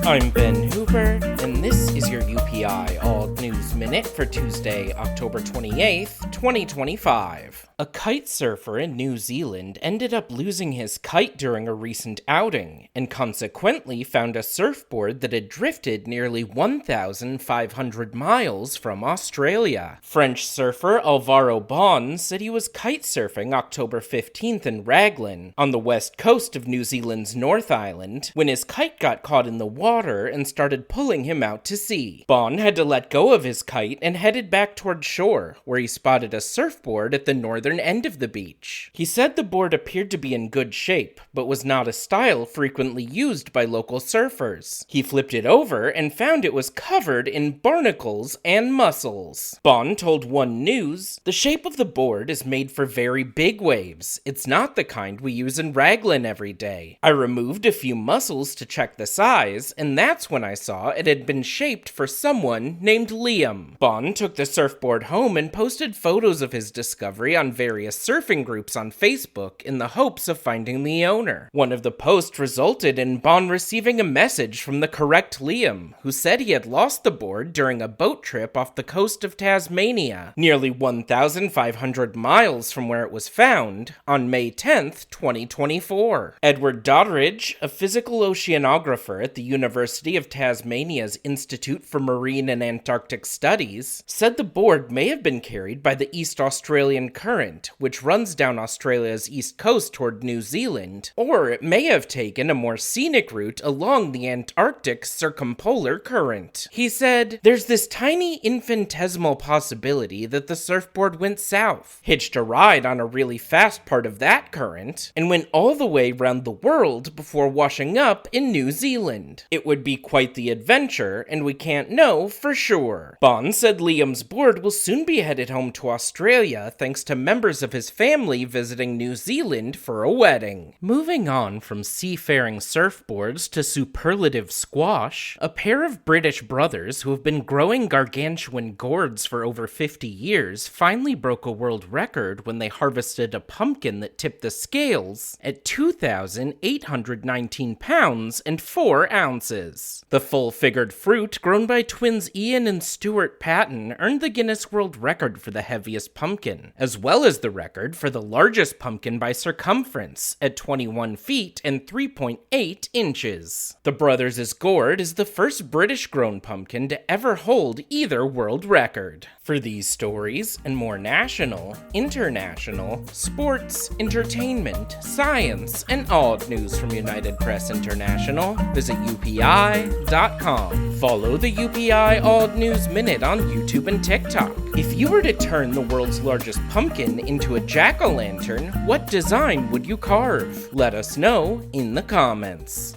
I'm Ben Hooper, and this is your UPI Odd News Minute for Tuesday, October 28th, 2025. A kite surfer in New Zealand ended up losing his kite during a recent outing, and consequently found a surfboard that had drifted nearly 1,500 miles from Australia. French surfer Alvaro Bon said he was kite surfing October 15th in Raglan, on the west coast of New Zealand's North Island, when his kite got caught in the water and started pulling him out to sea. Bon had to let go of his kite and headed back toward shore, where he spotted a surfboard at the northern end of the beach. He said the board appeared to be in good shape, but was not a style frequently used by local surfers. He flipped it over and found it was covered in barnacles and mussels. Bon told One News, "The shape of the board is made for very big waves. It's not the kind we use in Raglan every day. I removed a few mussels to check the size, and that's when I saw it had been shaped for someone named Liam." Bon took the surfboard home and posted photos of his discovery on various surfing groups on Facebook in the hopes of finding the owner. One of the posts resulted in Bon receiving a message from the correct Liam, who said he had lost the board during a boat trip off the coast of Tasmania, nearly 1,500 miles from where it was found, on May 10th, 2024. Edward Doddridge, a physical oceanographer at the University of Tasmania's Institute for Marine and Antarctic Studies, said the board may have been carried by the East Australian Current, which runs down Australia's east coast toward New Zealand, or it may have taken a more scenic route along the Antarctic Circumpolar Current. He said, "There's this tiny infinitesimal possibility that the surfboard went south, hitched a ride on a really fast part of that current, and went all the way around the world before washing up in New Zealand. It would be quite the adventure, and we can't know for sure." Bon said Liam's board will soon be headed home to Australia thanks to members of his family visiting New Zealand for a wedding. Moving on from seafaring surfboards to superlative squash, a pair of British brothers who have been growing gargantuan gourds for over 50 years finally broke a world record when they harvested a pumpkin that tipped the scales at 2,819 pounds and 4 ounces. The full-figured fruit, grown by twins Ian and Stuart Patton, earned the Guinness World Record for the heaviest pumpkin, as well as the record for the largest pumpkin by circumference, at 21 feet and 3.8 inches. The brothers' gourd is the first British-grown pumpkin to ever hold either world record. For these stories and more national, international, sports, entertainment, science, and odd news from United Press International, visit UPI.com. Follow the UPI Odd News Minute on YouTube and TikTok. If you were to turn the world's largest pumpkin into a jack-o'-lantern, what design would you carve? Let us know in the comments.